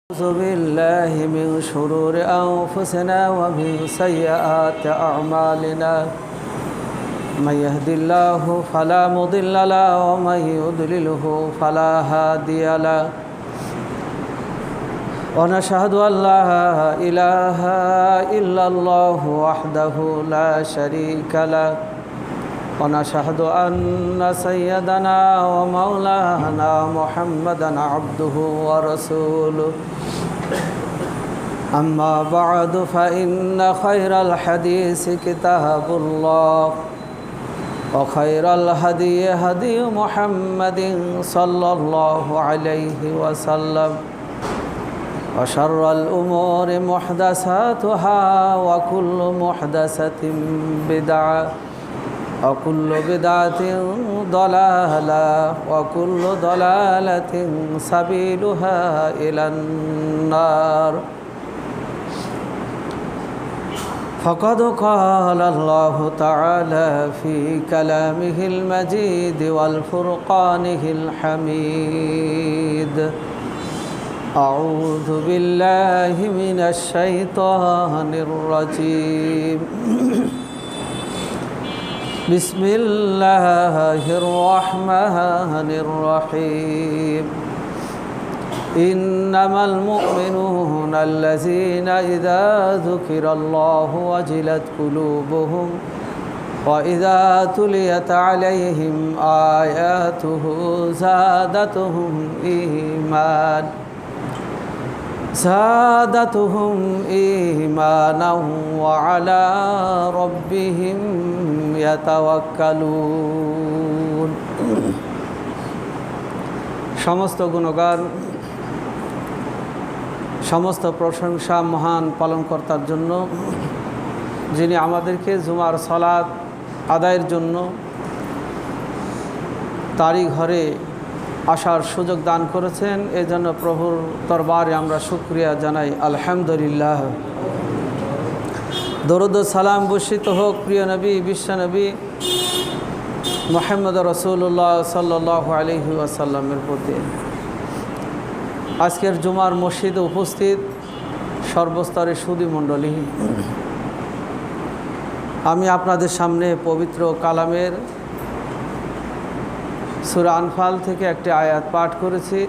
أعوذ بالله من شرور أنفسنا ومن سيئات أعمالنا من يهد الله فلا مضل له ومن يضلله فلا هادي له ونشهد أن لا إله إلا الله وحده لا شريك له ونشهد أن سيدنا ومولانا محمدا عبده ورسوله أما بعد فإن خير الحديث كتاب الله وخير الهدي هدي محمد صلى الله عليه وسلم وشر الأمور محدثاتها وكل محدثة بدعة وكل بدعة ضلالة وكل ضلالة سبيلها إلى النار فقد قال الله تعالى في كلامه المجيد والفرقانه الحميد أعوذ بالله من الشيطان الرجيم بسم الله الرحمن الرحيم إنما المؤمنون الذين إذا ذكر الله وجلت قلوبهم وإذا تليت عليهم آياته زادتهم إيمانا وعلى ربهم يتوكلون সমস্ত গুণগান সমস্ত প্রশংসা মহান পালনকর্তার জন্য, যিনি আমাদেরকে জুমার সালাত আদায়ের জন্য তারই ঘরে আসার সুযোগ দান করেছেন। এজন্য প্রভুর দরবারে আমরা শুকরিয়া জানাই, আলহামদুলিল্লাহ। দরুদ ও সালাম বর্ষিত হোক প্রিয় নবী বিশ্বনবী মুহাম্মদ রাসূলুল্লাহ সাল্লাল্লাহু আলাইহি ওয়াসাল্লামের প্রতি। আজকের জুমার মসজিদে উপস্থিত সর্বস্তরের সুধী মণ্ডলী, আমি আপনাদের সামনে পবিত্র কালামের সূরা আনফাল থেকে একটি আয়াত পাঠ করেছি।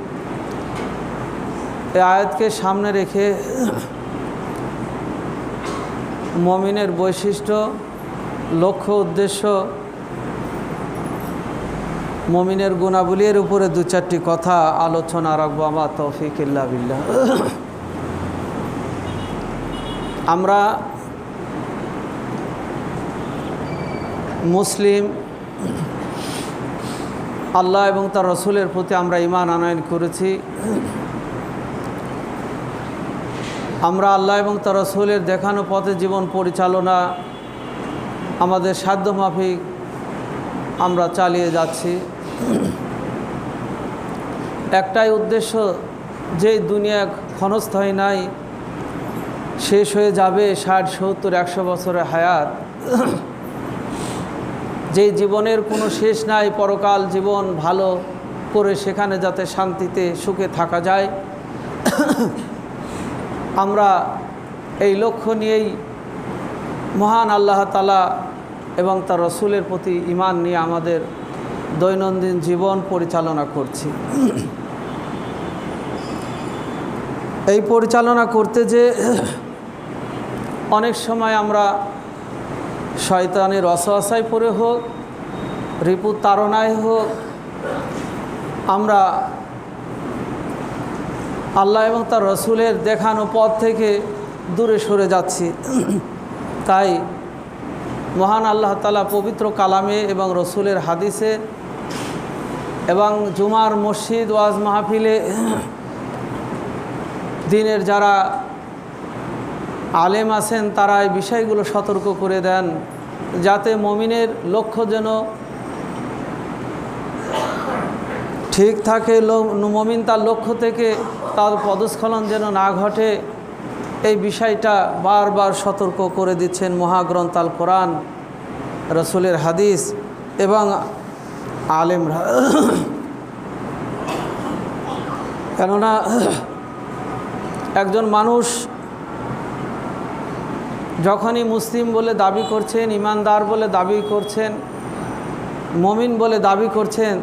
এই আয়াতকে সামনে রেখে মুমিনের বৈশিষ্ট্য, লক্ষ্য, উদ্দেশ্য, মুমিনের গুণাবলীর উপরে দু চারটি কথা আলোচনা রাখবো। আমার তৌফিক ইল্লা বিল্লাহ। আমরা মুসলিম, আল্লাহ এবং তার রসুলের প্রতি আমরা ঈমান আনয়ন করেছি। আমরা আল্লাহ এবং তার রসুলের দেখানো পথে জীবন পরিচালনা আমাদের সাধ্যমাফিক আমরা চালিয়ে যাচ্ছি। একটাই উদ্দেশ্য, যেই দুনিয়া ক্ষণস্থায়ী নাই, শেষ হয়ে যাবে, 60, 70, 100 বছরের হায়াত, যেই জীবনের কোনো শেষ নাই, পরকাল জীবন ভালো করে সেখানে যাতে শান্তিতে সুখে থাকা যায়, আমরা এই লক্ষ্য নিয়েই মহান আল্লাহ তাআলা এবং তার রসুলের প্রতি ঈমান নিয়ে আমাদের দৈনন্দিন জীবন পরিচালনা করছি। এই পরিচালনা করতে যে অনেক সময় আমরা শয়তানের ওয়াসওয়াসায় পড়ে হোক, রিপুর তাড়নায় হোক, আমরা আল্লাহ এবং তার রসুলের দেখানো পথ থেকে দূরে সরে যাচ্ছি। তাই মহান আল্লাহ তাআলা পবিত্র কালামে এবং রসুলের হাদিসে এবং জুমার মসজিদ ওয়াজ মাহফিলে দিনের যারা আলেম আছেন তারা এই বিষয়গুলো সতর্ক করে দেন, যাতে মুমিনের লক্ষ্য যেন ঠিক থাকে, মুমিন তার লক্ষ্য থেকে তার পদস্খলন যেন না ঘটে। এই বিষয়টা বারবার সতর্ক করে দিচ্ছেন মহাগ্রন্থ আল কোরআন, রসুলের হাদিস এবং আলেমরা। কেননা একজন মানুষ যখনই মুসলিম বলে দাবি করছেন, ইমানদার বলে দাবি করছেন, মুমিন বলে দাবি করছেন,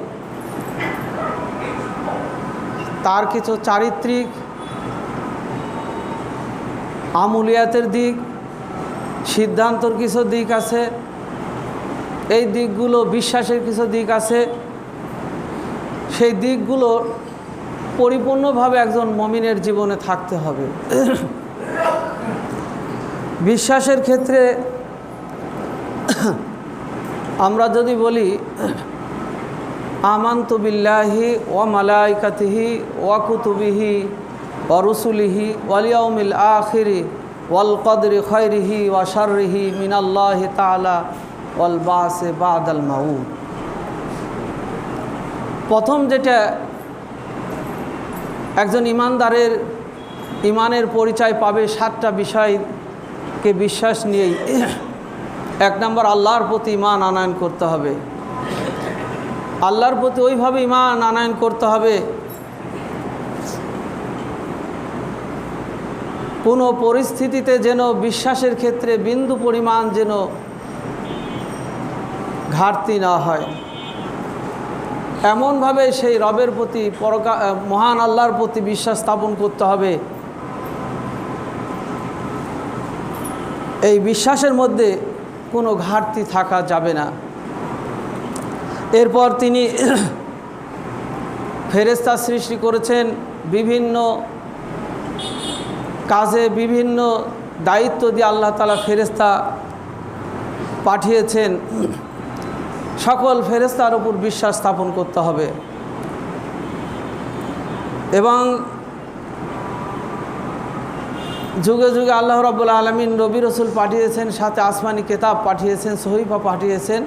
তার কিছু চারিত্রিক আমুলিয়াতের দিক, সিদ্ধান্তর কিছু দিক আছে, এই দিকগুলো বিশ্বাসের কিছু দিক আছে। সেই দিকগুলো পরিপূর্ণভাবে একজন মুমিনের জীবনে থাকতে হবে। বিশ্বাসের ক্ষেত্রে আমরা যদি বলি আমানতু বিল্লাহি ওয়া মালাইকাতিহি ওয়া কুতুবিহি ওয়া রুসুলিহি ওয়াল ইয়াউমিল আখিরি ওয়াল কদরি খায়রিহি ওয়া শাররিহি মিনাল্লাহি তাআলা ওয়াল বাসি বাদাল মাউত। প্রথম যেটা একজন ইমানদারের ইমানের পরিচয় পাবে, 7টা বিষয়কে বিশ্বাস নিয়েই। 1 নম্বর, আল্লাহর প্রতি ঈমান আনয়ন করতে হবে। আল্লাহর প্রতি ওইভাবে ঈমান আনয়ন করতে হবে কোনো পরিস্থিতিতে যেন বিশ্বাসের ক্ষেত্রে বিন্দু পরিমাণ যেন ঘাটতি না হয়। এমনভাবে সেই রবের প্রতি মহান আল্লাহর প্রতি বিশ্বাস স্থাপন করতে হবে, এই বিশ্বাসের মধ্যে কোনো ঘাটতি থাকা যাবে না। এরপর তিনি ফেরেশতা সৃষ্টি করেছেন, বিভিন্ন কাজে বিভিন্ন দায়িত্ব দিয়ে আল্লাহ তাআলা ফেরেশতা পাঠিয়েছেন। সকল ফেরেশতার উপর বিশ্বাস স্থাপন করতে হবে এবং যুগে যুগে আল্লাহ রাব্বুল আলামিন নবী রাসূল পাঠিয়েছেন, সাথে আসমানি কিতাব পাঠিয়েছেন, সহিফা পাঠিয়েছেন।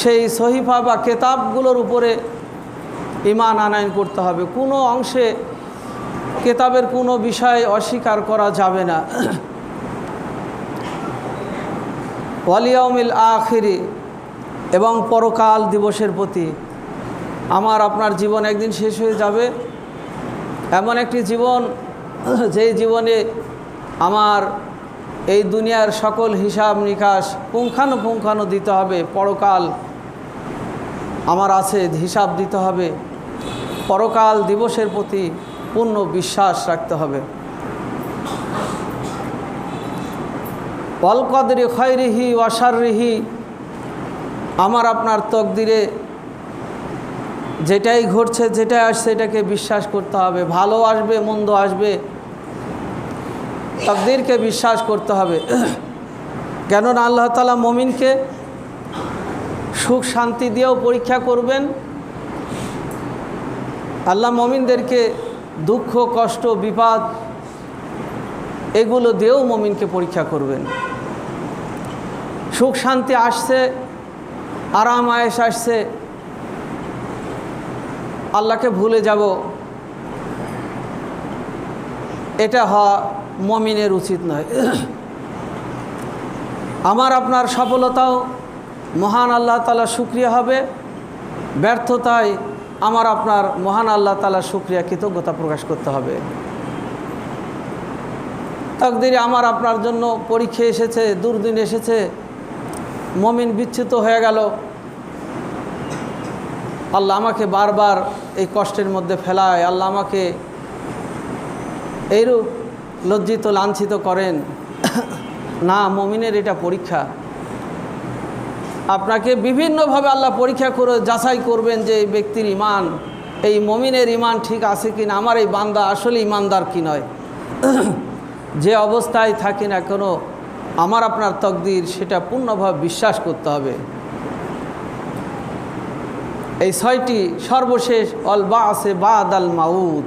সেই সহিফা বা কিতাবগুলোর উপরে ঈমান আনয়ন করতে হবে। কোনো অংশে কিতাবের কোনো বিষয় অস্বীকার করা যাবে না। ওয়াল ইয়াউমিল আখিরি এবং পরকাল দিবসের প্রতি। আমার আপনার জীবন একদিন শেষ হয়ে যাবে, এমন একটি জীবন যেই জীবনে আমার এই দুনিয়ার সকল হিসাব নিকাশ পুঙ্খানুপুঙ্খানু দিতে হবে। পরকাল আমার আছে, হিসাব দিতে হবে। পরকাল দিবসের প্রতি পূর্ণ বিশ্বাস রাখতে হবে। ওয়াল কদরি খায়রিহি ওয়া শাররিহি, আমার আপনার তকদিরে যেটাই ঘটছে, যেটাই আসছে, এটাকে বিশ্বাস করতে হবে। ভালো আসবে, মন্দ আসবে, তকদিরকে বিশ্বাস করতে হবে। কেননা আল্লাহ তাআলা মুমিনকে সুখ শান্তি দিয়েও পরীক্ষা করবেন। আল্লাহ মুমিনদেরকে দুঃখ কষ্ট বিপদ এগুলো দিয়েও মুমিনকে পরীক্ষা করবেন। সুখ শান্তি আসছে, আরাম আয়েশ আসছে, আল্লাহকে ভুলে যাব, এটা হওয়া মুমিনের উচিত নয়। আমার আপনার সফলতাও মহান আল্লাহ তাআলার শুকরিয়া হবে, ব্যর্থতায় আমার আপনার মহান আল্লাহ তাআলার শুকরিয়া কৃতজ্ঞতা প্রকাশ করতে হবে। তাকদীরে আমার আপনার জন্য পরীক্ষা এসেছে, দুর্দিন এসেছে, মুমিন বিচ্যুত হয়ে গেল, আল্লাহ আমাকে বারবার এই কষ্টের মধ্যে ফেলায়, আল্লাহ আমাকে এইরূপ লজ্জিত লাঞ্ছিত করেন না। মুমিনের এটা পরীক্ষা। আপনাকে বিভিন্নভাবে আল্লাহ পরীক্ষা করে যাচাই করবেন যে এই ব্যক্তির ঈমান, এই মুমিনের ঈমান ঠিক আছে কি না, আমার এই বান্দা আসলে ঈমানদার কি নয়। যে অবস্থায় থাকি না কেন আমার আপনার তকদির সেটা পূর্ণভাবে বিশ্বাস করতে হবে। এই 6টি সর্বশেষ, অল বাসে বাদাল মাউত,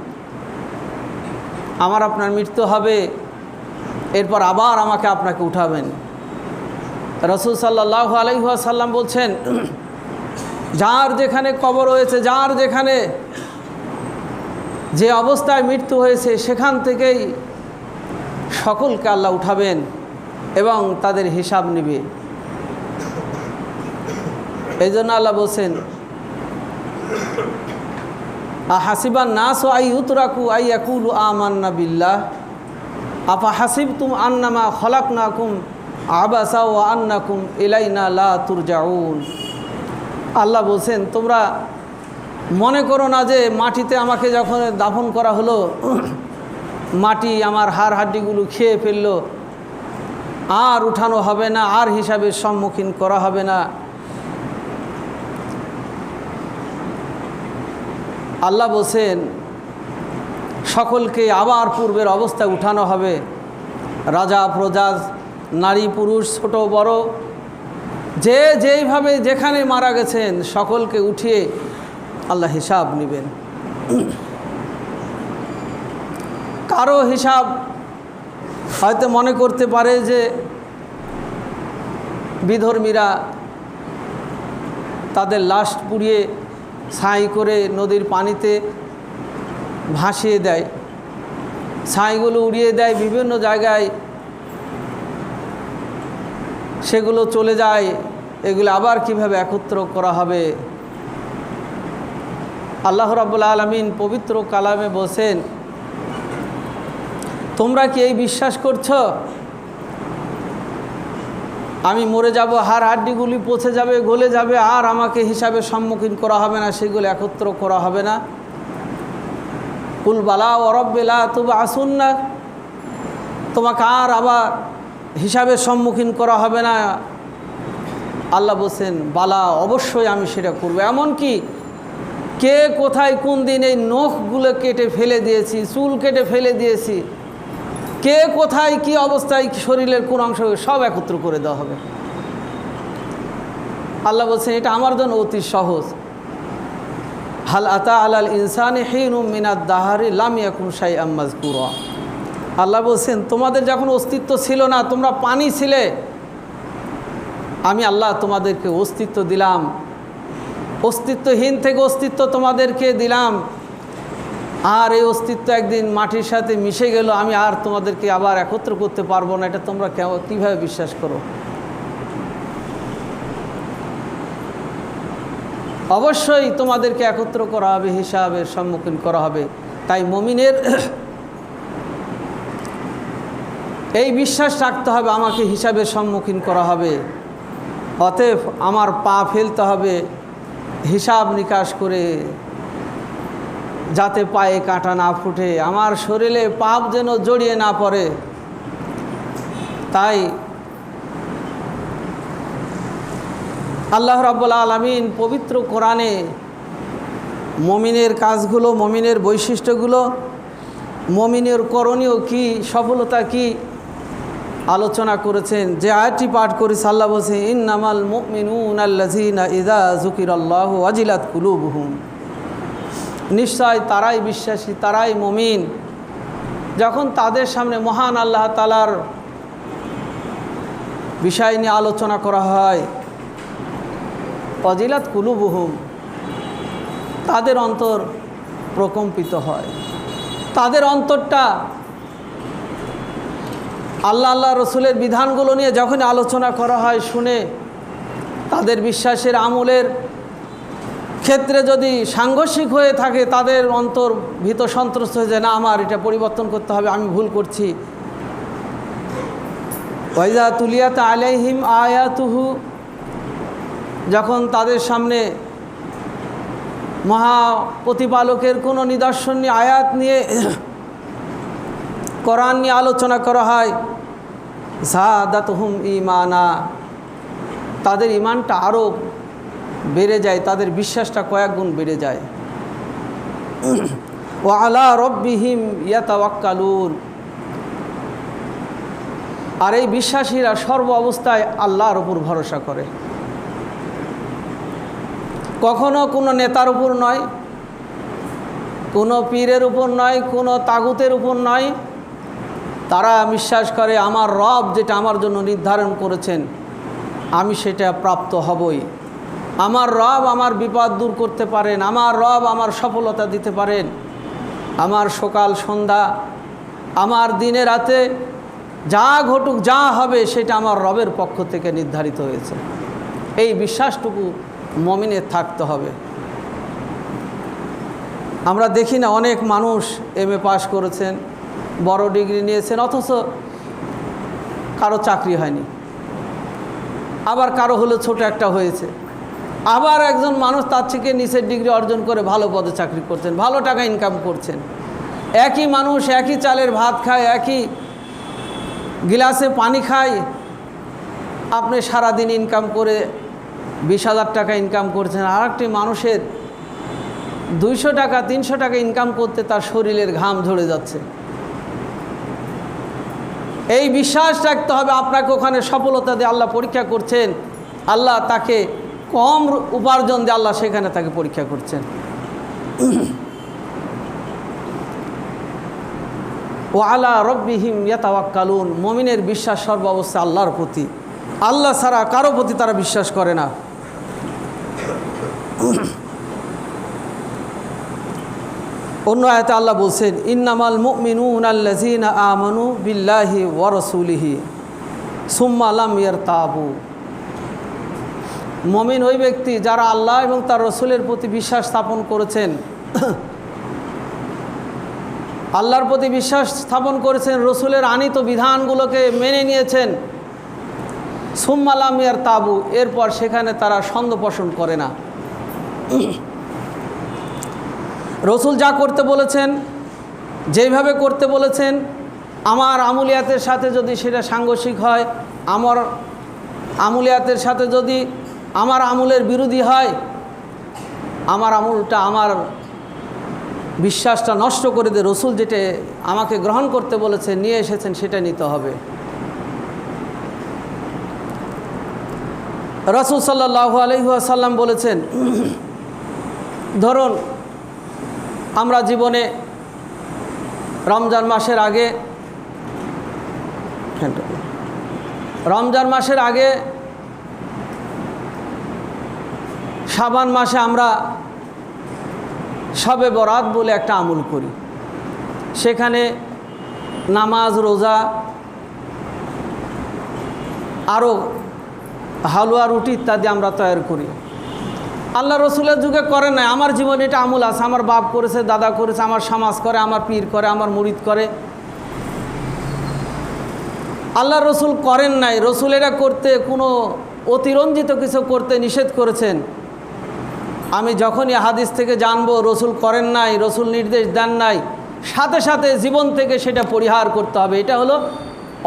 আমার আপনার মৃত্যু হবে, এরপর আবার আমাকে আপনাকে উঠাবেন। রাসূল সাল্লাল্লাহু আলাইহি ওয়াসাল্লাম বলছেন, যার যেখানে কবর হয়েছে, যার যেখানে যে অবস্থায় মৃত্যু হয়েছে, সেখান থেকেই সকলকে আল্লাহ উঠাবেন এবং তাদের হিসাব নেবে। এই জন্য আল্লাহ বলছেন, আহাসিবান নাস আই ইউতরাকু আই ইয়াকুলু আমান্না বিল্লাহ আফা হাসিবতুম আন্নামা খলাকনাকুম আবাসা ওয়া আন্নাকুম ইলাইনা লা তুরজাউন। আল্লাহ বলছেন, তোমরা মনে করো না যে মাটিতে আমাকে যখন দাফন করা হলো, মাটি আমার হাড় হাড্ডিগুলো খেয়ে ফেললো, আর উঠানো হবে না, আর হিসাবের সম্মুখীন করা হবে না। আল্লাহ বলছেন, সকলকে আবার পূর্বের অবস্থায় উঠানো হবে। রাজা প্রজা, নারী পুরুষ, ছোট বড়, যে যেইভাবে যেখানে মারা গেছেন সকলকে উঠিয়ে আল্লাহ হিসাব নেবেন। কারো হিসাব হয়তো মনে করতে পারে যে বিধর্মীরা তাদের লাশ পুড়িয়ে ছাই করে নদীর পানিতে ভাসিয়ে দেয়, ছাইগুলো উড়িয়ে দেয় বিভিন্ন জায়গায়, সেগুলো চলে যায়, এগুলো আবার কিভাবে একত্র করা হবে। আল্লাহ রাব্বুল আলামিন পবিত্র কালামে বলছেন, তোমরা কি এই বিশ্বাস করছো আমি মরে যাব, হাড় হাড্ডিগুলি পচে যাবে, গলে যাবে, আর আমাকে হিসাবের সম্মুখীন করা হবে না, সেগুলো একত্র করা হবে না? কুল বালা ওয়া রাব্বি লা তুবআসুন্না, তোমাকে আর আবার হিসাবের সম্মুখীন করা হবে না। আল্লাহ বলছেন, বালা, অবশ্যই আমি সেটা করব। এমনকি কে কোথায় কোন দিন এই নখগুলো কেটে ফেলে দিয়েছি, চুল কেটে ফেলে দিয়েছি, কে কোথায় কি অবস্থায় শরীরের কোন অংশ, সব একত্র করে দেওয়া হবে। আল্লাহ বলছেন, এটা আমার জন্য অতি সহজ। হাল আতা আলাল ইনসানি হিনুম মিনাদ দাহারি লাম ইয়াকুন শাইআম মাযকুরা। আল্লাহ বলছেন, তোমাদের যখন অস্তিত্ব ছিল না, তোমরা পানি ছিলে, আমি আল্লাহ তোমাদেরকে অস্তিত্ব দিলাম, অস্তিত্বহীন থেকে অস্তিত্ব তোমাদেরকে দিলাম, আর এই অস্তিত্ব একদিন মাটির সাথে মিশে গেল, আমি আর তোমাদেরকে আবার একত্র করতে পারবো না। এটা তোমরা কীভাবে বিশ্বাস করো? অবশ্যই তোমাদেরকে একত্র করা হবে, হিসাবের সম্মুখীন করা হবে। তাই মুমিনের এই বিশ্বাস রাখতে হবে, আমাকে হিসাবের সম্মুখীন করা হবে। অতএব আমার পা ফেলতে হবে হিসাব নিকাশ করে, যাতে পায়ে কাঁটা না ফুটে, আমার শরীরে পাপ যেন জড়িয়ে না পড়ে। তাই আল্লাহ রাব্বুল আলামিন পবিত্র কোরআনে মুমিনের কাজগুলো, মুমিনের বৈশিষ্ট্যগুলো, মুমিনের করণীয় কি, সফলতা কি আলোচনা করেছেন। যে আয়াতটি পাঠ করেছে, আল্লাহ বলছে, ইন্নামাল মুমিনুনা আল্লাযীনা ইযা যুকিরাল্লাহু ওয়াজিলাত কুলুবুহুম, নিশ্চয় তারাই বিশ্বাসী, তারাই মুমিন, যখন তাদের সামনে মহান আল্লাহ তাআলার বিষয় নিয়ে আলোচনা করা হয়, ওয়াজিলাত কুলুবুহুম, তাদের অন্তর প্রকম্পিত হয়, তাদের অন্তরটা আল্লাহ রসুলের বিধানগুলো নিয়ে যখন আলোচনা করা হয়, শুনে তাদের বিশ্বাসের আমলের ক্ষেত্রে যদি সাংঘর্ষিক হয়ে থাকে, তাদের অন্তর ভীত সন্ত্রস্ত হয়ে যায়, না আমার এটা পরিবর্তন করতে হবে, আমি ভুল করছি। ওয়াইজা তুলিয়াত আলাইহিম আয়াতুহু, যখন তাদের সামনে মহা প্রতিপালকের কোনো নিদর্শন নিয়ে, আয়াত নিয়ে, কোরআন নিয়ে আলোচনা করা হয়, যাদাতুহুম ঈমানা, তাদের ঈমানটা আরও বেড়ে যায়, তাদের বিশ্বাসটা কয়েক গুণ বেড়ে যায়। ওয়া আলা রাব্বিহিম ইয়াতাওয়াক্কালুন, আর এই বিশ্বাসীরা সর্ব অবস্থায় আল্লাহর উপর ভরসা করে, কখনো কোনো নেতার উপর নয়, কোনো পীরের উপর নয়, কোনো তাগুতের উপর নয়। তারা বিশ্বাস করে আমার রব যেটা আমার জন্য নির্ধারণ করেছেন, আমি সেটা প্রাপ্ত হবই। আমার রব আমার বিপদ দূর করতে পারেন, আমার রব আমার সফলতা দিতে পারেন, আমার সকাল সন্ধ্যা, আমার দিনে রাতে যা ঘটুক, যা হবে, সেটা আমার রবের পক্ষ থেকে নির্ধারিত হয়েছে। এই বিশ্বাসটুকু মুমিনের থাকতে হবে। আমরা দেখি না অনেক মানুষ MA পাস করেছেন, বড় ডিগ্রি নিয়েছেন, অথচ কারো চাকরি হয়নি, আবার কারো হলো ছোট একটা হয়েছে, আবার একজন মানুষ তার থেকে নিচের ডিগ্রি অর্জন করে ভালো পদে চাকরি করছেন, ভালো টাকা ইনকাম করছেন। একই মানুষ একই চালের ভাত খায়, একই গিলাসে পানি খায়, আপনি সারাদিন ইনকাম করে 20,000 টাকা ইনকাম করছেন, আর একটি মানুষের 200 টাকা 300 টাকা ইনকাম করতে তার শরীরের ঘাম ঝরে যাচ্ছে। এই বিশ্বাস রাখতে হবে আপনাকে ওখানে সফলতা দিয়ে আল্লাহ পরীক্ষা করছেন, আল্লাহ তাকে কম উপার্জন দিয়ে আল্লাহ সেখানে তাকে পরীক্ষা করছেন। ও আলা রব্বিহিম ইয়াতাওয়াক্কালুন, মুমিনের বিশ্বাস সর্বাবস্থা আল্লাহর প্রতি, আল্লাহ ছাড়া কারো প্রতি তারা বিশ্বাস করে না। অন্য আয়াতে আল্লাহ বলছেন, ইন্নামাল মুমিনুনা আল্লাযীনা আমানু বিল্লাহি ওয়া রাসূলিহি সুম্মা লাম ইয়ারতাবু। মুমিন ওই ব্যক্তি যারা আল্লাহ এবং তার রসুলের প্রতি বিশ্বাস স্থাপন করেছেন, আল্লাহর প্রতি বিশ্বাস স্থাপন করেছেন, রসুলের আনিত বিধানগুলোকে মেনে নিয়েছেন, সুম্মা লাম ইয়ারতাবু, এরপর সেখানে তারা সন্দেহ পোষণ করে না। রসুল যা করতে বলেছেন, যেইভাবে করতে বলেছেন, আমার আমুলিয়াতের সাথে যদি সেটা সাংঘর্ষিক হয়, আমার আমুলিয়াতের সাথে যদি আমার আমলের বিরোধী হয়, আমার আমলটা আমার বিশ্বাসটা নষ্ট করে দিয়ে রসুল যেটা আমাকে গ্রহণ করতে বলেছেন, নিয়ে এসেছেন, সেটা নিতে হবে। রাসূল সাল্লাল্লাহু আলাইহি ওয়াসাল্লাম বলেছেন, ধরুন আমরা জীবনে রমজান মাসের আগে শাবান মাসে আমরা শবে বরাত বলে একটা আমল করি, সেখানে নামাজ, রোজা, আরও হালুয়া, রুটি ইত্যাদি আমরা তৈরি করি। আল্লাহ রসুলের যুগে করেন নাই, আমার জীবনে এটা আমল আছে, আমার বাপ করেছে, দাদা করেছে, আমার সমাজ করে, আমার পীর করে, আমার মুরিদ করে। আল্লাহ রসুল করেন নাই, রসুলেরা করতে কোনো অতিরঞ্জিত কিছু করতে নিষেধ করেছেন। আমি যখনই হাদিস থেকে জানবো রসুল করেন নাই, রসুল নির্দেশ দেন নাই, সাথে সাথে জীবন থেকে সেটা পরিহার করতে হবে। এটা হলো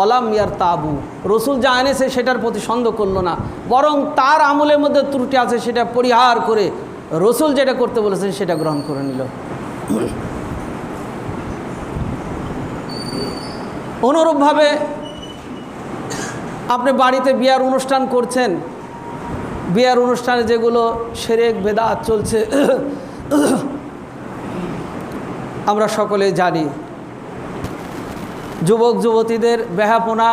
অলাম ইয়ার তাবু, রসুল যা এনেছে সেটার প্রতি সন্দেহ করলো না, বরং তার আমলের মধ্যে ত্রুটি আছে সেটা পরিহার করে রসুল যেটা করতে বলেছেন সেটা গ্রহণ করে নিল। অনুরূপভাবে আপনি বাড়িতে বিয়ার অনুষ্ঠান করছেন, বিয়ার অনুষ্ঠানে যেগুলো শিরক বেদাত চলছে আমরা সকলেই জানি। যুবক যুবতীদের বেহাপনা,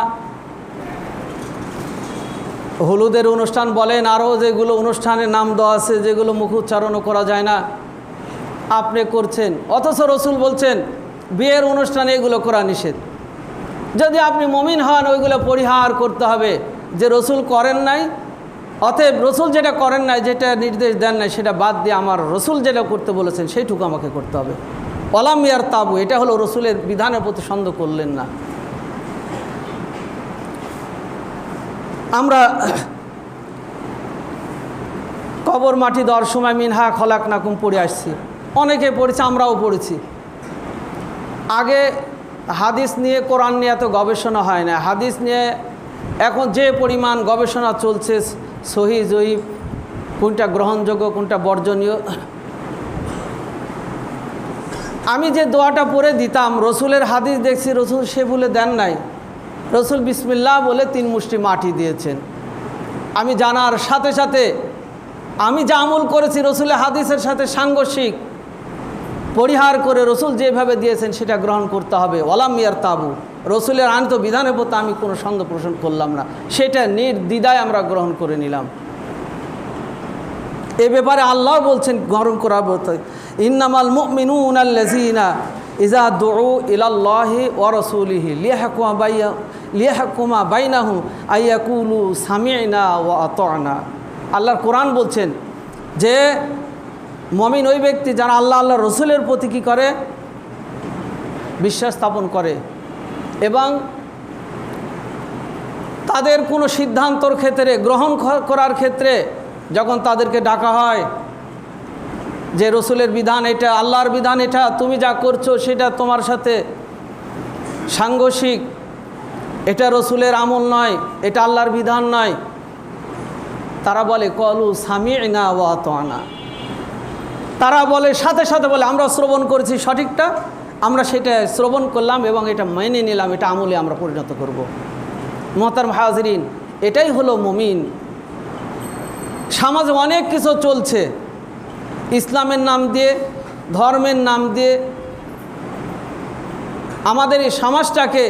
হলুদের অনুষ্ঠান বলেন, আরও যেগুলো অনুষ্ঠানের নাম দেওয়া আছে যেগুলো মুখ উচ্চারণও করা যায় না, আপনি করছেন, অথচ রসুল বলছেন বিয়ের অনুষ্ঠানে এগুলো করা নিষেধ। যদি আপনি মুমিন হন ওইগুলো পরিহার করতে হবে, যে রসুল করেন নাই, অতএব রসুল যেটা করেন নাই, যেটা নির্দেশ দেন নাই, সেটা বাদ দিয়ে আমার রসুল যেটা করতে বলেছেন সেইটুকু আমাকে করতে হবে। অলাম ইয়ার তাবু, এটা হলো রসুলের বিধানের প্রতি সন্দেহ করলেন না। আমরা কবর মাটি দেওয়ার সময় মিনহা খলাকনাকুম পড়ে আসছি, অনেকে পড়েছে, আমরাও পড়েছি। আগে হাদিস নিয়ে, কোরআন নিয়ে এত গবেষণা হয় না। হাদিস নিয়ে এখন যে পরিমাণ গবেষণা চলছে, সহিহ জয়ীফ, কোনটা গ্রহণযোগ্য কোনটা বর্জনীয়। আমি যে দোয়াটা পড়ে দিতাম, রসুলের হাদিস দেখছি রসুল সে বলে দেন নাই, রসুল বিসমিল্লাহ বলে 3 মুষ্টি মাটি দিয়েছেন। আমি জানার সাথে সাথে আমি যা আমল করেছি রসুলের হাদিসের সাথে সাংঘর্ষিক, পরিহার করে রসুল যেভাবে দিয়েছেন সেটা গ্রহণ করতে হবে। ওয়ালাম ইয়ার তাবু, রসুলের আনিত বিধানের প্রতি আমি কোনো সন্দেহ পোষণ করলাম না, সেটা নির্দ্বিধায় আমরা গ্রহণ করে নিলাম। এ ব্যাপারে আল্লাহ বলছেন গ্রহণ করার বলতে, ইন্নামাল মুমিনুনা আল্লাযীনা ইযা দুউ ইলাল্লাহি ওয়া রাসূলিহি লিয়াহকুমা বাইনাহুম আইয়াকুলু সামি'না ওয়া আতা'না। আল্লাহর কোরআন বলছেন যে মুমিন ওই ব্যক্তি যারা আল্লাহ আল্লাহ রসুলের প্রতি কী করে, বিশ্বাস স্থাপন করে এবং তাদের কোনো সিদ্ধান্তর ক্ষেত্রে গ্রহণ করার ক্ষেত্রে যখন তাদেরকে ডাকা হয় যে রসুলের বিধান এটা, আল্লাহর বিধান এটা, তুমি যা করছো সেটা তোমার সাথে সাংঘর্ষিক, এটা রসুলের আমল নয়, এটা আল্লাহর বিধান নয়, তারা বলে কলু সামি'না ওয়া আতা'না। তারা বলে সাথে সাথে বলে আমরা শ্রবণ করেছি সঠিকটা, আমরা সেটা শ্রবণ করলাম এবং এটা মেনে নিলাম, এটা আমলে আমরা পরিণত করব। মুহতারাম হাজিরিন, এটাই হলো মুমিন। সমাজে অনেক কিছু চলছে ইসলামের নাম দিয়ে, ধর্মের নাম দিয়ে, আমাদের এই সমাজটাকে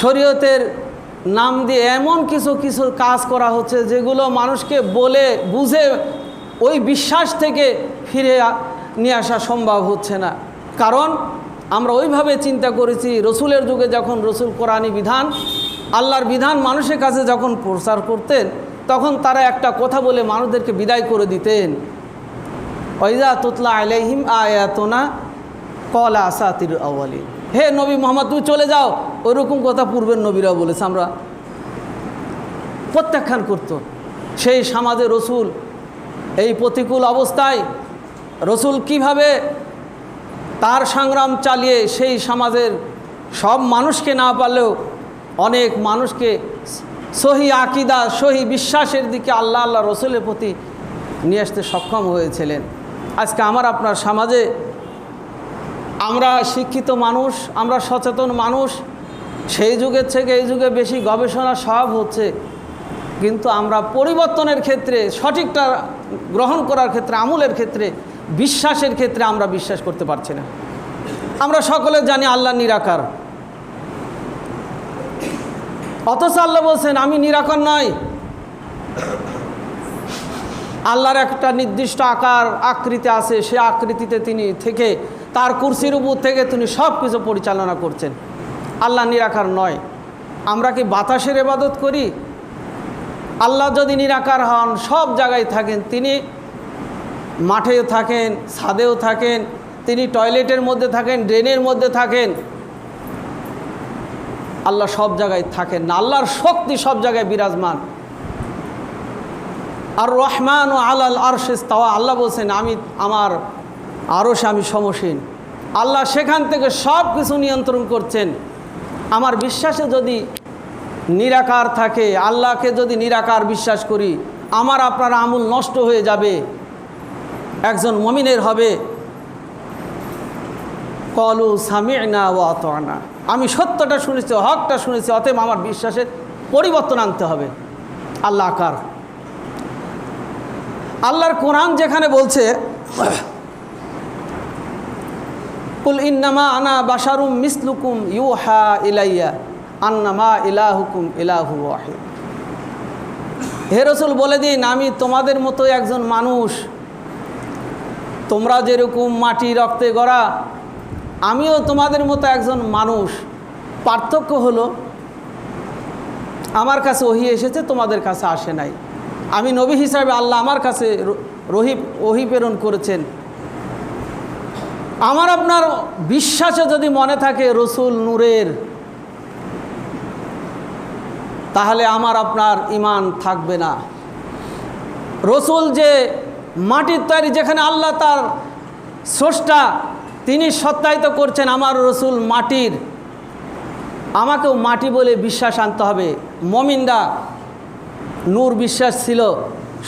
শরীয়তের নাম দিয়ে এমন কিছু কিছু কাজ করা হচ্ছে যেগুলো মানুষকে বলে বুঝে ওই বিশ্বাস থেকে ফিরে নিয়ে আসা সম্ভব হচ্ছে না। কারণ আমরা ওইভাবে চিন্তা করেছি রসুলের যুগে যখন রসুল কোরআনী বিধান, আল্লাহর বিধান মানুষের কাছে যখন প্রচার করতেন তখন তারা একটা কথা বলে মানুষদেরকে বিদায় করে দিতেন, ওয়াইজা তুতলা আলাইহিম আয়াতুনা ক্বালা আসাতির আউয়ালিন। হে নবী মুহাম্মদ তুমি চলে যাও, ওইরকম কথা পূর্বের নবীরাও বলেছে, আমরা প্রত্যাখ্যান করত। সেই সমাজে রসুল এই প্রতিকূল অবস্থায় রসুল কিভাবে তার সংগ্রাম চালিয়ে সেই সমাজের সব মানুষকে না পারলেও অনেক মানুষকে সহি আকিদা, সহি বিশ্বাসের দিকে আল্লাহ আল্লাহ রসুলের প্রতি নিয়ে আসতে সক্ষম হয়েছিলেন। আজকে আমার আপনার সমাজে আমরা শিক্ষিত মানুষ, আমরা সচেতন মানুষ, সেই যুগের থেকে এই যুগে বেশি গবেষণা সব হচ্ছে, কিন্তু আমরা পরিবর্তনের ক্ষেত্রে, সঠিকটা গ্রহণ করার ক্ষেত্রে, আমলের ক্ষেত্রে, বিশ্বাসের ক্ষেত্রে আমরা বিশ্বাস করতে পারছি না। আমরা সকলে জানি আল্লাহ নিরাকার, অথচ আল্লাহ বলছেন আমি নিরাকার নয়। আল্লাহর একটা নির্দিষ্ট আকার আকৃতি আছে, সে আকৃতিতে তিনি থেকে তার কুরসির উপর থেকে তিনি সব কিছু পরিচালনা করছেন। আল্লাহ নিরাকার নয়। আমরা কি বাতাসের ইবাদত করি? আল্লাহ যদি নিরাকার হন, সব জায়গায় থাকেন, তিনি মাঠেও থাকেন, ছাদেও থাকেন, তিনি টয়লেটের মধ্যে থাকেন, ড্রেনের মধ্যে থাকেন, আল্লাহ সব জায়গায় থাকেন না। আল্লাহর শক্তি সব জায়গায় বিরাজমান। আর রহমান ও আলাল আরশে ইস্তাওয়া, আল্লাহ বলছেন আমি আমার আরশে আমি সমসীন। আল্লাহ সেখান থেকে সব কিছু নিয়ন্ত্রণ করছেন। আমার বিশ্বাসে যদি নিরাকার থাকে, আল্লাহকে যদি নিরাকার বিশ্বাস করি, আমার আপনার আমল নষ্ট হয়ে যাবে। একজন মুমিনের হবে কলু সামি'না ওয়া আতা'না, আমি সত্যটা শুনেছি, হকটা শুনেছি, অতএব আমার বিশ্বাসের পরিবর্তন আনতে হবে। আল্লাহ আকার, আল্লাহর কোরআন যেখানে বলছে কুল ইন্নামা আনা বাশারুম মিসলুকুম ইউহা ইলাইয়া আন্নামা ইলাহুকুম ইলাহু ওয়াহিদ। হে রাসূল বলে দিন আমি তোমাদের মতো একজন মানুষ, তোমরা যেরকম মাটি রক্তে গড়া, আমিও তোমাদের মতো একজন মানুষ। পার্থক্য হলো আমার কাছে ওহী এসেছে, তোমাদের কাছে আসে নাই। আমি নবী হিসাবে আল্লাহ আমার কাছে ওহী প্রেরণ করেছেন। আমার আপনার বিশ্বাসে যদি মনে থাকে রসুল নূরের, তাহলে আমার আপনার ঈমান থাকবে না। রসুল যে মাটির তৈরি, যেখানে আল্লাহ তার স্রষ্টা তিনি সত্যায়িত করছেন আমার রসুল মাটির, আমাকেও মাটি বলে বিশ্বাস আনতে হবে। মুমিনরা নূর বিশ্বাস ছিল,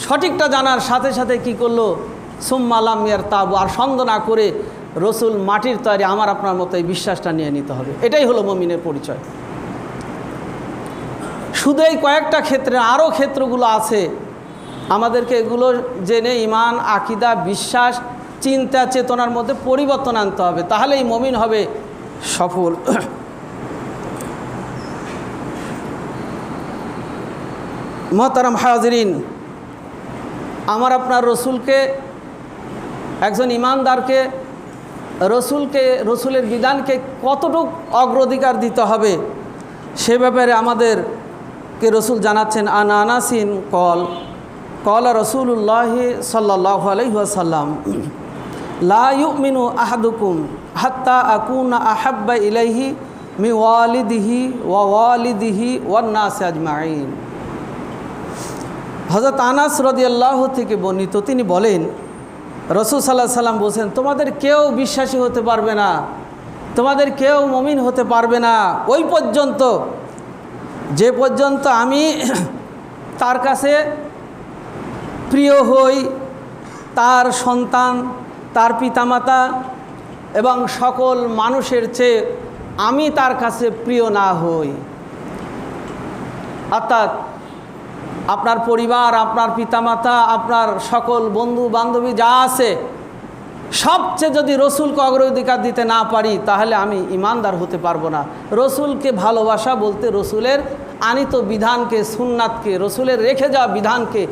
সঠিকটা জানার সাথে সাথে কি করলো, সুম্মা লাম ইয়ারতাবু, আর সন্দেহ না করে রসুল মাটির তৈরি আমার আপনার মতো এই বিশ্বাসটা নিয়ে নিতে হবে। এটাই হলো মুমিনের পরিচয়। শুধু এই কয়েকটা ক্ষেত্রে, আরও ক্ষেত্রগুলো আছে, আমাদেরকে এগুলো জেনে ঈমান, আকিদা, বিশ্বাস, চিন্তা চেতনার মধ্যে পরিবর্তন আনতে হবে, তাহলেই মুমিন হবে সফল। মুহতারাম হাজিরিন, আমার আপনার রসুলকে, একজন ঈমানদারকে রসুলের বিধানকে কতটুকু অগ্রাধিকার দিতে হবে সে ব্যাপারে আমাদেরকে রসুল জানাচ্ছেন। আনাসিন কল ক্বালা রাসূলুল্লাহ সাল্লাল্লাহু আলাইহি ওয়াসাল্লাম লা ইউমিনু আহাদুকুম হাত্তা আকুনা আহাব্বা ইলাইহি মিন ওয়ালিদিহি ওয়া ওয়ালিদিহি ওয়ান নাস আজমাইন। হযরত আনাস রাদিয়াল্লাহু থেকে বর্ণিত, তিনি বলেন রাসূল সাল্লাল্লাহু আলাইহি ওয়াসাল্লাম বলেছেন, তোমাদের কেউ বিশ্বাসী হতে পারবে না, তোমাদের কেউ মুমিন হতে পারবে না ওই পর্যন্ত যে পর্যন্ত আমি তার কাছে প্রিয় হই, তার সন্তান, তার পিতামাতা এবং সকল মানুষের চেয়ে আমি তার কাছে প্রিয় না হই। অর্থাৎ আপনার পরিবার, আপনার পিতামাতা, আপনার সকল বন্ধু বান্ধবী যা আছে সবচেয়ে যদি রসুলকে অগ্রাধিকার দিতে না পারি তাহলে আমি ইমানদার হতে পারবো না। রসুলকে ভালোবাসা বলতে রসুলের আনিত বিধানকে, সুন্নাতকে, রসুলের রেখে যাওয়া বিধানকে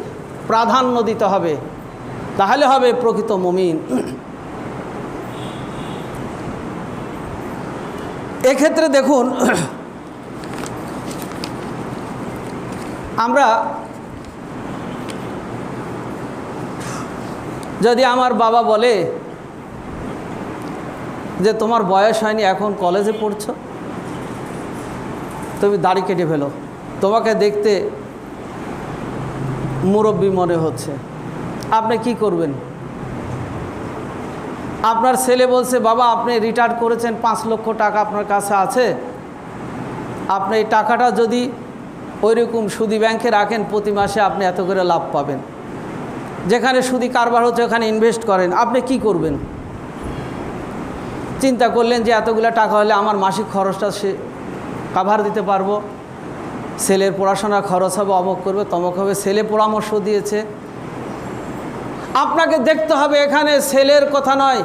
প্রাধান্য দিতে হবে, তাহলে হবে প্রকৃত মুমিন। এক্ষেত্রে দেখুন, আমরা যদি আমার বাবা বলে যে তোমার বয়স হয়নি, এখন কলেজে পড়ছো, তুমি দাড়ি কেটে ফেলো, তোমাকে দেখতে মুরব্বি মনে হচ্ছে, আপনি কি করবেন? আপনার ছেলে বলছে বাবা আপনি রিটায়ার করেছেন, 5 লক্ষ টাকা আপনার কাছে আছে, আপনি এই টাকাটা যদি ওইরকম সুদি ব্যাংকে রাখেন প্রতি মাসে আপনি এত করে লাভ পাবেন, যেখানে সুদি কারবার হচ্ছে ওখানে ইনভেস্ট করেন, আপনি কি করবেন? চিন্তা করলেন যে এতগুলো টাকা হলে আমার মাসিক খরচটা সে কাভার দিতে পারবো, ছেলের পড়াশোনা খরচ হবে, অমুক করবে তমক হবে, ছেলে পরামর্শ দিয়েছে। আপনাকে দেখতে হবে এখানে ছেলের কথা নয়,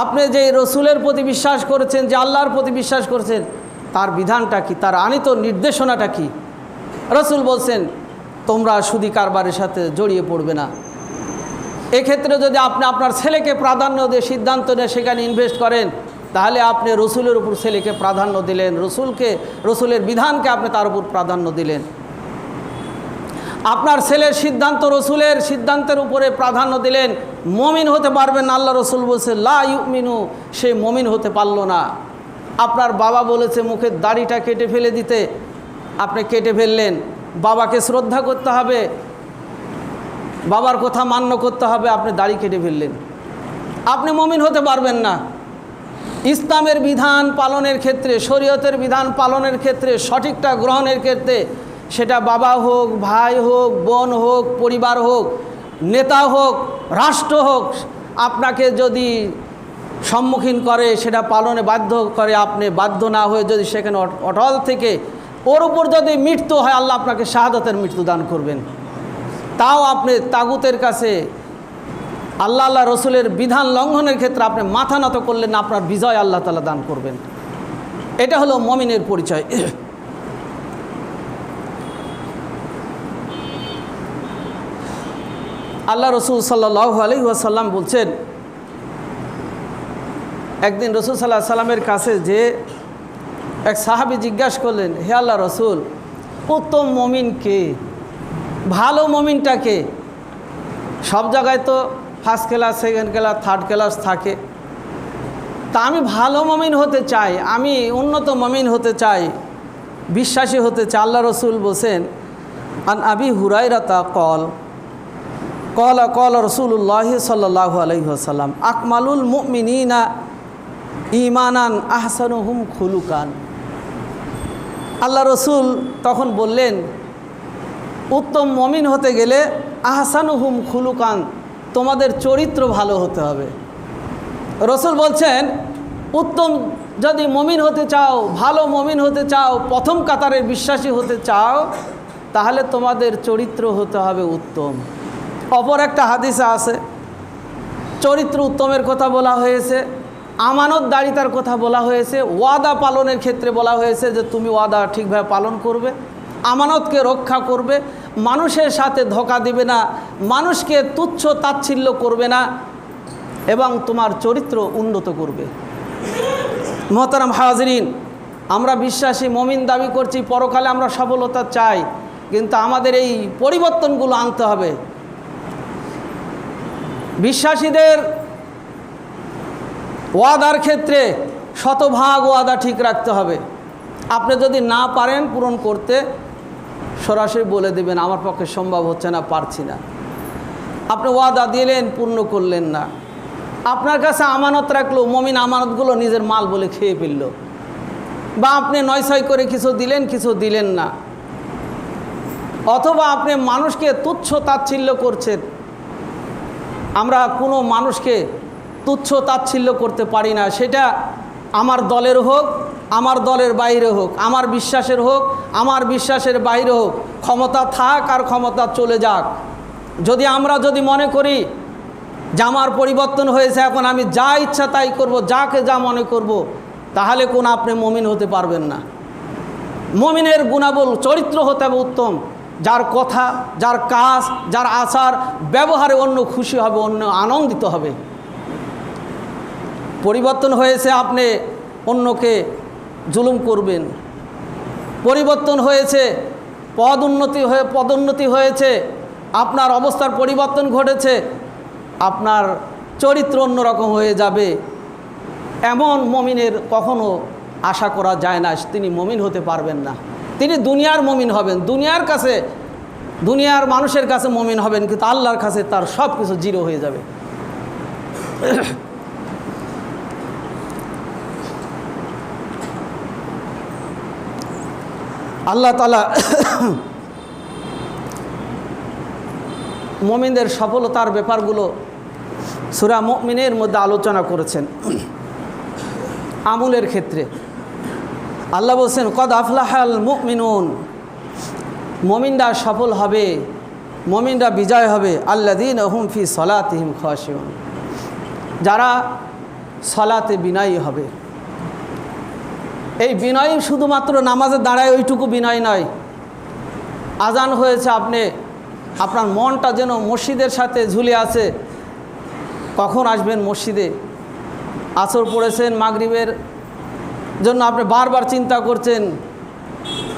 আপনি যে রসুলের প্রতি বিশ্বাস করেছেন, যে আল্লাহর প্রতি বিশ্বাস করেছেন, তার বিধানটা কি, তার আনিত নির্দেশনাটা কি। রসুল বলছেন তোমরা সুদি কারবারের সাথে জড়িয়ে পড়বে না। এক্ষেত্রে যদি আপনি আপনার ছেলেকে প্রাধান্য দিয়ে সিদ্ধান্ত নিয়ে সেখানে ইনভেস্ট করেন, তাহলে আপনি রসুলের উপর ছেলেকে প্রাধান্য দিলেন, রসুলের বিধানকে আপনি তার উপর প্রাধান্য দিলেন। আপনার ছেলের সিদ্ধান্ত রসুলের সিদ্ধান্তের উপরে প্রাধান্য দিলেন, মমিন হতে পারবেন না। আল্লাহ রসুল বলছে লা ইউমিনু, সে মমিন হতে পারল না। আপনার বাবা বলেছে মুখের দাড়িটা কেটে ফেলে দিতে, আপনি কেটে ফেললেন, বাবাকে শ্রদ্ধা করতে হবে, বাবার কথা মান্য করতে হবে, আপনি দাড়ি কেটে ফেললেন, আপনি মুমিন হতে পারবেন না। ইসলামের বিধান পালনের ক্ষেত্রে, শরীয়তের বিধান পালনের ক্ষেত্রে, সঠিকটা গ্রহণের ক্ষেত্রে, সেটা বাবা হোক, ভাই হোক, বোন হোক, পরিবার হোক, নেতা হোক, রাষ্ট্র হোক, আপনাকে যদি সম্মুখীন করে, সেটা পালনে বাধ্য করে, আপনি বাধ্য না হয়ে যদি সেখানে অটল থেকে ওর উপর যদি মৃত্যু হয়, আল্লাহ আপনাকে শাহাদাতের মৃত্যু দান করবেন। তাও আপনি তাগুতের কাছে আল্লাহ রসুলের বিধান লঙ্ঘনের ক্ষেত্রে আপনি মাথা নত করলেন না, আপনার বিজয় আল্লাহ তাআলা দান করবেন। এটা হলো মুমিনের পরিচয়। আল্লাহ রসুল সাল্লাল্লাহু আলাইহি ওয়াসাল্লাম বলছেন, একদিন রসুল সাল্লাল্লাহু আলাইহি ওয়াসাল্লামের কাছে যে এক সাহাবী জিজ্ঞাসা করলেন, হে আল্লাহ রসুল, উত্তম মুমিন কে, ভালো মুমিনটা কে? সব জায়গায় তো first class, second class, third class থাকে, তা আমি ভালো মুমিন হতে চাই, আমি উন্নত মুমিন হতে চাই, বিশ্বাসী হতে চাই। আল্লাহ রসুল বলছেন, আন আবি হুরায়রাতা ক্বালা রাসূলুল্লাহ সাল্লাল্লাহু আলাইহি ওয়াসাল্লাম আকমালুল মুমিনিনা ঈমানান আহসানুহুম খুলুকান। আল্লাহ রসুল তখন বললেন, উত্তম মুমিন হতে গেলে আহসানুহুম খুলুকান, তোমাদের চরিত্র ভালো হতে হবে। রসুল বলছেন উত্তম যদি মুমিন হতে চাও, ভালো মুমিন হতে চাও, প্রথম কাতারের বিশ্বাসী হতে চাও, তাহলে তোমাদের চরিত্র হতে হবে উত্তম। অপর একটা হাদিসে আছে চরিত্র উত্তমের কথা বলা হয়েছে, আমানতদারিতার কথা বলা হয়েছে, ওয়াদা পালনের ক্ষেত্রে বলা হয়েছে যে তুমি ওয়াদা ঠিকভাবে পালন করবে, আমানতকে রক্ষা করবে, মানুষের সাথে ধোঁকা দিবে না, মানুষকে তুচ্ছ তাচ্ছিল্য করবে না, এবং তোমার চরিত্র উন্নত করবে। মোহতারাম হাজরিন, আমরা বিশ্বাসী মুমিন দাবি করছি, পরকালে আমরা সফলতা চাই, কিন্তু আমাদের এই পরিবর্তনগুলো আনতে হবে। বিশ্বাসীদের ওয়াদার ক্ষেত্রে শতভাগ ওয়াদা ঠিক রাখতে হবে। আপনি যদি না পারেন পূরণ করতে, সরাসরি বলে দেবেন আমার পক্ষে সম্ভব হচ্ছে না, পারছি না। আপনি ওয়াদা দিলেন, পূর্ণ করলেন না। আপনার কাছে আমানত রাখলো, মুমিন আমানতগুলো নিজের মাল বলে খেয়ে ফেলল। বা আপনি নয়ছয় করে কিছু দিলেন, কিছু দিলেন না। অথবা আপনি মানুষকে তুচ্ছ তাচ্ছিল্য করছেন। আমরা কোনো মানুষকে তুচ্ছ তাচ্ছিল্য করতে পারি না, সেটা আমার দলের হোক, আমার দলের বাইরে হোক, আমার বিশ্বাসের হোক, আমার বিশ্বাসের বাইরে হোক। ক্ষমতা থাক আর ক্ষমতা চলে যাক, আমরা যদি মনে করি যে আমার পরিবর্তন হয়েছে, এখন আমি যা ইচ্ছা তাই করব, যাকে যা মনে করব, তাহলে কোন আপনি মুমিন হতে পারবেন না। মুমিনের গুণাবল চরিত্র হতে হবে উত্তম, যার কথা, যার কাজ, যার আচার ব্যবহারে অন্য খুশি হবে, অন্য আনন্দিত হবে। পরিবর্তন হয়েছে, আপনি অন্যকে জুলুম করবেন। পরিবর্তন হয়েছে, পদোন্নতি হয়েছে, আপনার অবস্থার পরিবর্তন ঘটেছে, আপনার চরিত্র অন্যরকম হয়ে যাবে, এমন মুমিনের কখনো আশা করা যায় না। তিনি মুমিন হতে পারবেন না। তিনি দুনিয়ার মুমিন হবেন, দুনিয়ার মানুষের কাছে মুমিন হবেন, কিন্তু আল্লাহর কাছে তার সব কিছু জিরো হয়ে যাবে। আল্লাহ তাআলা মুমিনদের সফলতার ব্যাপারগুলো সূরা মুমিনের মধ্যে আলোচনা করেছেন। আমলের ক্ষেত্রে আল্লাহ বলছেন, কদ আফলাহাল মুমিনুন, মুমিনরা সফল হবে, মুমিনরা বিজয় হবে। আল্লাযীনা হুম ফি সলাতিহিম খাশিউন, যারা সলাতে বিনয়ী হবে। এই বিনয় শুধুমাত্র নামাজে দাঁড়ায় ওইটুকু বিনয় নয়। আজান হয়েছে, আপনার মনটা যেন মসজিদের সাথে ঝুলে আছে, কখন আসবেন মসজিদে। আসর পড়েছেন, মাগরিবের জন্য আপনি বারবার চিন্তা করছেন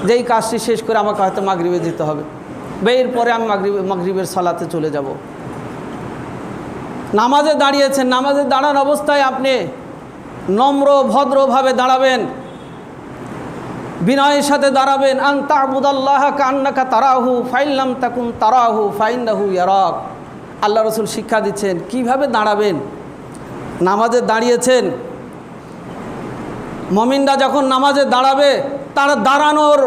যে এই কাজটি শেষ করে আমাকে হয়তো মাগরিবে যেতে হবে, বা এরপরে আমি মাগরিবের সালাতে চলে যাব। নামাজে দাঁড়িয়েছেন, নামাজে দাঁড়ানো অবস্থায় আপনি নম্র ভদ্রভাবে দাঁড়াবেন, বিনয়ের সাথে দাঁড়াবেন। আন তা'বুদাল্লাহা কান্নাকা তারাহু ফাইন লাম তাকুন তারাহু ফাইন্নাহু ইয়ারাক। আল্লাহ রাসূল শিক্ষা দিচ্ছেন কিভাবে দাঁড়াবেন। নামাজে দাঁড়িয়েছেন, মুমিনরা যখন নামাজে দাঁড়াবে, তার দাঁড়ানোর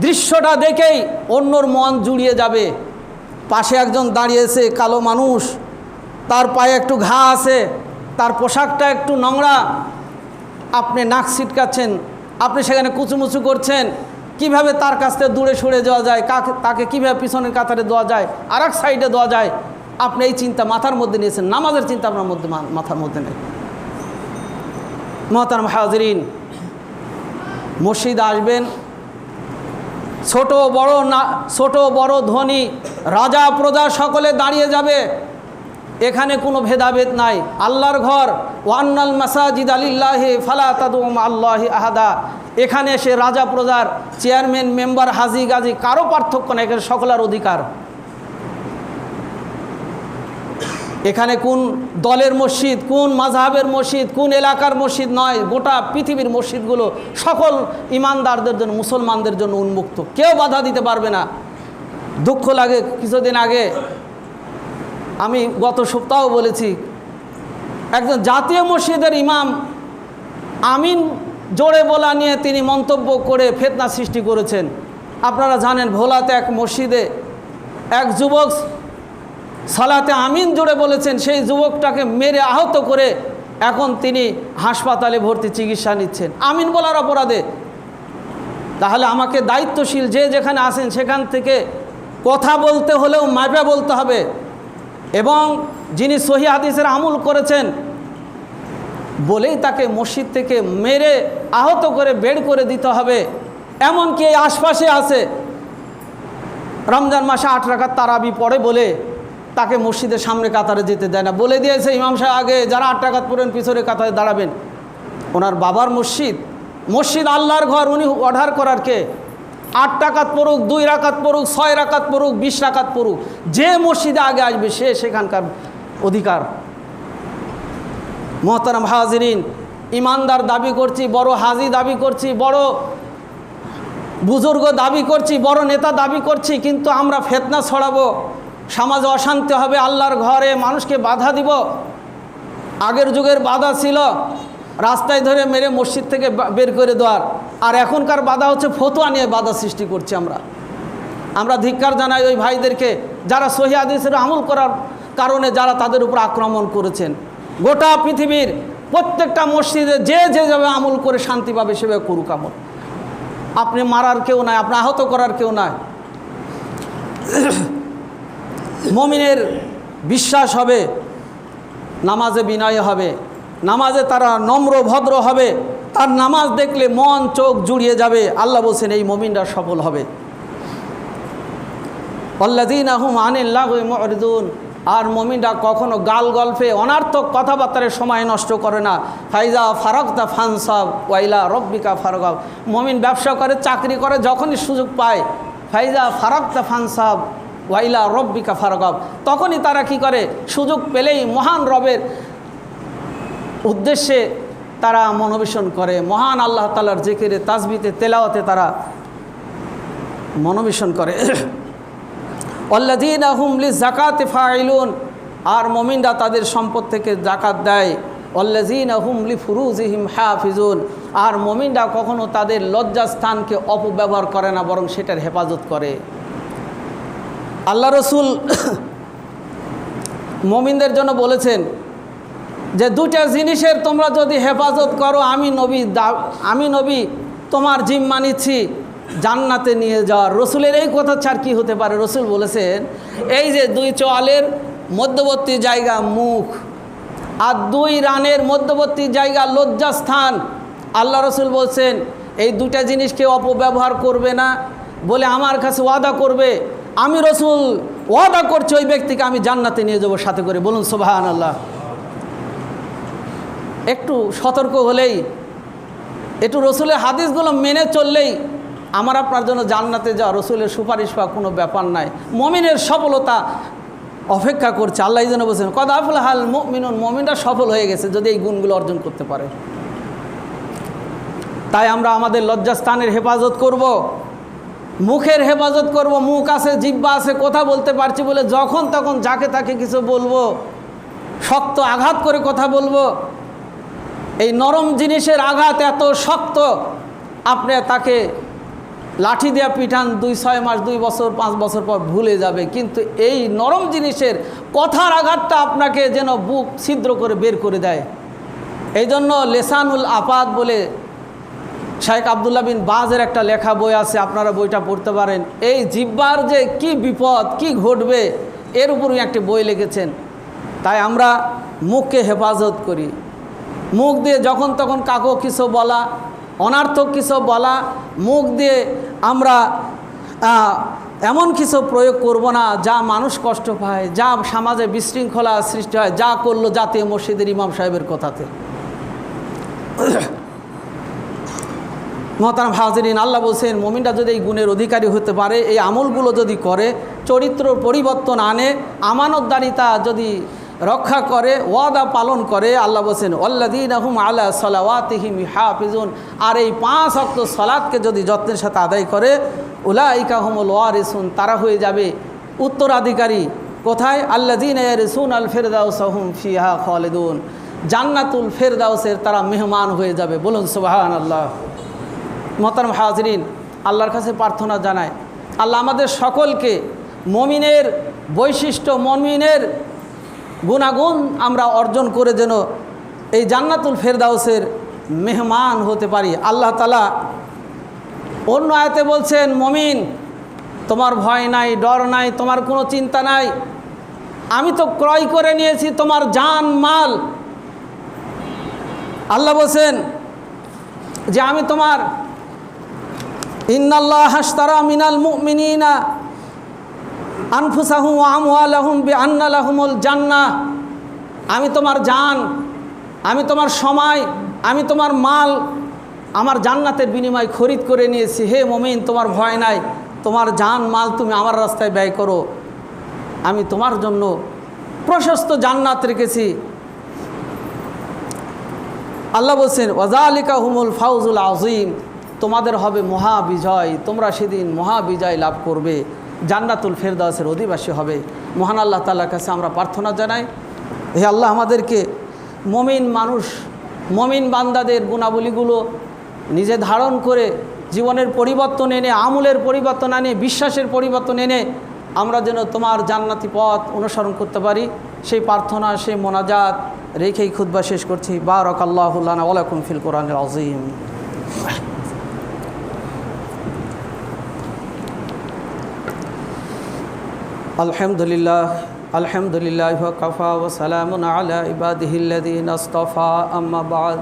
দৃশ্যটা দেখেই অন্যর মন জুড়িয়ে যাবে। পাশে একজন দাঁড়িয়েছে, কালো মানুষ, তার পায়ে একটু ঘা আছে, তার পোশাকটা একটু নোংরা, আপনি নাক ছিটকাচ্ছেন, আপনি সেখানে কুচুমুচু করছেন, কিভাবে তার কাছ থেকে দূরে সরে যাওয়া যায়, তাকে কিভাবে পিছনের কাতারে দেওয়া যায়, আর এক সাইডে দেওয়া যায়। আপনি এই চিন্তা মাথার মধ্যে নিয়েছেন, নামাজের চিন্তা আপনার মধ্যে মাথার মধ্যে নেই। মুহতারাম হাজিরিন, মসজিদে আসবেন, ছোট বড় ধনী রাজা প্রজা সকলে দাঁড়িয়ে যাবে। এখানে কোনো ভেদাভেদ নাই। আল্লাহর ঘর, ওয়ান্নাল মাসাজিদা লিল্লাহি ফালা তাদউ মা আল্লাহি আহাদা। এখানে সে রাজা প্রজার, চেয়ারম্যান, মেম্বার, হাজি গাজি কারো পার্থক্য নেই, এখানে সকলের অধিকার। এখানে কোন দলের মসজিদ, কোন মাযহাবের মসজিদ, কোন এলাকার মসজিদ নয়, গোটা পৃথিবীর মসজিদগুলো সকল ইমানদারদের জন্য, মুসলমানদের জন্য উন্মুক্ত, কেউ বাধা দিতে পারবে না। দুঃখ লাগে, কিছুদিন আগে আমি গত সপ্তাহ বলেছি, একজন জাতীয় মসজিদের ইমাম আমিন জোরে বলা নিয়ে তিনি মন্তব্য করে ফিতনা সৃষ্টি করেছেন। আপনারা জানেন, ভোলাতে এক মসজিদে এক যুবক সালাতে আমিন জোরে বলেছেন, সেই যুবকটাকে মেরে আহত করে এখন তিনি হাসপাতালে ভর্তি, চিকিৎসা নিচ্ছেন আমিন বলার অপরাধে। তাহলে আমাকে দায়িত্বশীল যে যেখানে আছেন সেখান থেকে কথা বলতে হলেও মাপে বলতে হবে, এবং যিনি সহিহ হাদিসের আমল করেছেন বলেই তাকে মসজিদ থেকে মেরে আহত করে বের করে দিতে হবে। এমনকি এই আশপাশে আছে, রমজান মাসে 8 রাকাত তারাবি পড়ে বলে তাকে মসজিদের সামনে কাতারে যেতে দেয় না। বলে দিয়েছে ইমাম সাহেব, আগে যারা 8 রাকাত পড়েন পিছনে কাতারে দাঁড়াবেন। ওনার বাবার মসজিদ আল্লাহর ঘর, উনি অর্ডার করার কে? 8 রাকাত পড়ুক, 2 রাকাত পড়ুক, 6 রাকাত পড়ুক, 20 রাকাত পড়ুক, যে মসজিদে আগে আসবে সে সেখানকার অধিকার। মোহতারাম হাজিরিন, ইমানদার দাবি করছি, বড় হাজি দাবি করছি, বড় বুজুর্গ দাবি করছি, বড় নেতা দাবি করছি, কিন্তু আমরা ফিতনা ছড়াবো, সমাজে অশান্তি হবে, আল্লাহর ঘরে মানুষকে বাধা দিব। আগের যুগের বাধা ছিল রাস্তায় ধরে মেরে মসজিদ থেকে বের করে দেওয়ার, আর এখনকার বাধা হচ্ছে ফতোয়া নিয়ে বাধা সৃষ্টি করছি। আমরা ধিক্কার জানাই ওই ভাইদেরকে যারা সহিহ হাদিসের আমল করার কারণে যারা তাদের উপর আক্রমণ করেছেন। গোটা পৃথিবীর প্রত্যেকটা মসজিদে যে যেভাবে আমল করে শান্তি পাবে সেভাবে করুক আমল। আপনি মারার কেউ নাই, আপনি আহত করার কেউ নাই। মুমিনের বিশ্বাস হবে, নামাজে বিনয় হবে, নামাজে তারা নম্র ভদ্র হবে, তার নামাজ দেখলে মন চোখ জুড়িয়ে যাবে। আল্লাহ বলছেন এই মুমিনরা সফল হবে। আল্লাযীনা হুম আনিল লাগwi মুরিদুন, আর মুমিনরা কখনো গাল গল্পে অনার্থক কথাবার্তার সময় নষ্ট করে না। ফাইজা ফারাগতা ফানসাব ওয়া ইলা রাব্বিকা ফারগাব। মুমিন ব্যবসা করে, চাকরি করে, যখনই সুযোগ পায় ফাইজা ফারাগতা ফানসাব ওয়া ইলা রাব্বিকা ফারগাব, তখনই তারা কি করে, সুযোগ পেলেই মহান রবের উদ্দেশ্যে তারা মনোবেশন করে, মহান আল্লাহ তাআলার জিকিরে, তাসবিতে, তেলাওয়াতে তারা মনোবেশন করে। আল্লাযীনা হুম লিযাকাতি ফাইলুন, আর মুমিনরা তাদের সম্পদ থেকে যাকাত দেয়। আল্লাযীনা হুম লিফুরুজিহিম হাফিজুন, আর মুমিনরা কখনো তাদের লজ্জাস্থানকে অপব্যবহার করে না, বরং সেটার হেফাজত করে। আল্লাহ রসুল মুমিনদের জন্য বলেছেন যে দুটা জিনিসের তোমরা যদি হেফাজত করো, আমি নবী তোমার জিম্মা নিচ্ছি জান্নাতে নিয়ে যাওয়ার। রসুলের এই কথা ছাড় কি হতে পারে? রসুল বলেছেন এই যে 2 চোয়ালের মধ্যবর্তী জায়গা মুখ, আর 2 রানের মধ্যবর্তী জায়গা লজ্জাস্থান। আল্লাহ রসুল বলছেন এই 2টা জিনিসকে অপব্যবহার করবে না বলে আমার কাছে ওয়াদা করবে, আমি রসুল ওয়াদা করছি ওই ব্যক্তিকে আমি জান্নাতে নিয়ে যাব সাথে করে। বলুন সুবহানাল্লাহ। একটু সতর্ক হলেই, একটু রসুলের হাদিসগুলো মেনে চললেই আমার আপনার জন্য জান্নাতে যাওয়া, রসুলের সুপারিশ পাওয়া কোনো ব্যাপার নাই। মুমিনের সফলতা অপেক্ষা করছে। আল্লাহ যেন বলছেন কদ আফলাহাল মুমিনুন, মুমিনরা সফল হয়ে গেছে যদি এই গুণগুলো অর্জন করতে পারে। তাই আমরা আমাদের লজ্জাস্থানের হেফাজত করব, মুখের হেফাজত করব। মুখ আছে, জিহ্বা আছে, কথা বলতে পারছি বলে যখন তখন যাকে তাকে কিছু বলবো, শক্ত আঘাত করে কথা বলবো। এই নরম জিনিসের আঘাত এত শক্ত, আপনি তাকে লাঠি দেওয়া পিঠান 2-6 মাস, 2 বছর, 5 বছর পর ভুলে যাবে। কিন্তু এই নরম জিনিসের কথার আঘাতটা আপনাকে যেন বুক ছিদ্র করে বের করে দেয়। এই জন্য লেসানুল আফাদ বলে শাইখ আবদুল্লাহ বিন বাজের একটা লেখা বই আছে, আপনারা বইটা পড়তে পারেন। এই জিহ্বার যে কি বিপদ, কি ঘটবে, এর উপরই একটি বই লিখেছেন। তাই আমরা মুখকে হেফাজত করি। মুখ দিয়ে যখন তখন কাকো কিছু বলা, অনার্থক কিছু বলা, মুখ দিয়ে আমরা এমন কিছু প্রয়োগ করব না যা মানুষ কষ্ট পায়, যা সমাজে বিশৃঙ্খলা সৃষ্টি হয়, যা করলো জাতীয় মসজিদের ইমাম সাহেবের কথাতে। মোহতারাম হাজিরিন, আল্লাহ বলছেন মুমিনরা যদি এই গুণের অধিকারী হতে পারে, এই আমলগুলো যদি করে, চরিত্র পরিবর্তন আনে, আমানতদারিতা যদি রক্ষা করে, ওয়াদা পালন করে, আল্লাহ বলছেন আল্লাযীনা হুম আলা সালাওয়াতিহিম হাফিজুন, আর এই 5 ওয়াক্ত সালাতকে যদি যত্নের সাথে আদায় করে, উলাইকা হুমুল ওয়ারিসুন, তারা হয়ে যাবে উত্তরাধিকারী। কোথায়? আল্লাযীনা ইয়ারিসুনাল ফিরদাউসা হুম ফিহা খালিদুন, জান্নাতুল ফিরদাউসের তারা মেহমান হয়ে যাবে। বলুন সুবহানাল্লাহ। মোহতারাম হাজিরিন, আল্লাহর কাছে প্রার্থনা জানায় আল্লাহ আমাদের সকলকে মুমিনের বৈশিষ্ট্য, মুমিনের গুণাগুণ আমরা অর্জন করে যেন এই জান্নাতুল ফেরদাউসের মেহমান হতে পারি। আল্লাহ তাআলা অন্য আয়াতে বলছেন মুমিন তোমার ভয় নাই, ডর নাই, তোমার কোনো চিন্তা নাই, আমি তো ক্রয় করে নিয়েছি তোমার জান মাল। আল্লাহ বলছেন যে আমি তোমার ইন্নাল্লাহা আশতারা মিনাল মুমিনিনা আনফুসাহুম ওয়া আমওয়ালাহুম বিআন্না লাহুমুল জান্নাহ, আমি তোমার জান, আমি তোমার সময়, আমি তোমার মাল আমার জান্নাতের বিনিময় খরিদ করে নিয়েছি। হে মুমিন, তোমার ভয় নাই, তোমার জান মাল তুমি আমার রাস্তায় ব্যয় করো, আমি তোমার জন্য প্রশস্ত জান্নাত রেখেছি। আল্লাহ বলছেন ওয়াজালিকা হুমুল ফাউজুল আযীম, তোমাদের হবে মহাবিজয়, তোমরা সেদিন মহাবিজয় লাভ করবে, জান্নাতুল ফেরদাউসের অধিবাসী হবে। মহান আল্লাহ তাআলার কাছে আমরা প্রার্থনা জানাই, হে আল্লাহ আমাদেরকে মুমিন মানুষ, মুমিন বান্দাদের গুণাবলীগুলো নিজে ধারণ করে জীবনের পরিবর্তন এনে, আমলের পরিবর্তন এনে, বিশ্বাসের পরিবর্তন এনে আমরা যেন তোমার জান্নাতি পথ অনুসরণ করতে পারি, সেই প্রার্থনা, সেই মোনাজাত রেখেই খুতবা শেষ করছি। বারাকাল্লাহু লানা ওয়া লাকুম ফিল কোরআনিল আযীম। আলহামদুলিল্লাহ আলহামদুলিল্লাহ ওয়া কাফা ওয়া সালামুন আলা ইবাদিহিল্লাযীনা ইসতাফা, আম্মা বা'দ।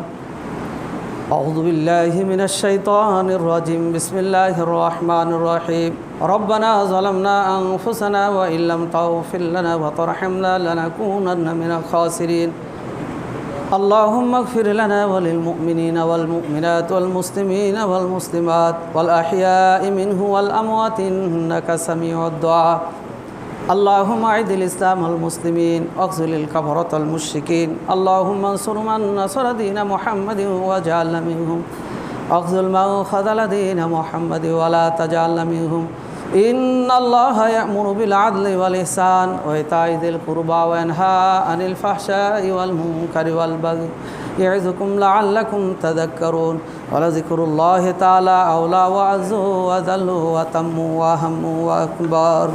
أعوذ بالله من الشيطان الرجيم بسم الله الرحمن الرحيم ربنا ظلمنا أنفسنا وإن لم تغفر لنا وترحمنا لنكونن من الخاسرين اللهم اغفر لنا وللمؤمنين والمؤمنات والمسلمين والمسلمات والأحياء منه والأموات إنك سميع الدعاء اللهم أعز الإسلام والمسلمين واخذل الكفرة المشركين اللهم انصر من نصر دين محمد واجعلنا منهم واخذل من خذل دين محمد ولا تجعلنا منهم إن الله يأمر بالعدل والإحسان وإيتاء ذي القربى وينهى عن الفحشاء والمنكر والبغي يعظكم لعلكم تذكرون ولذكر الله تعالى أولى وأعز وأذل وأتم وأهم وأكبر.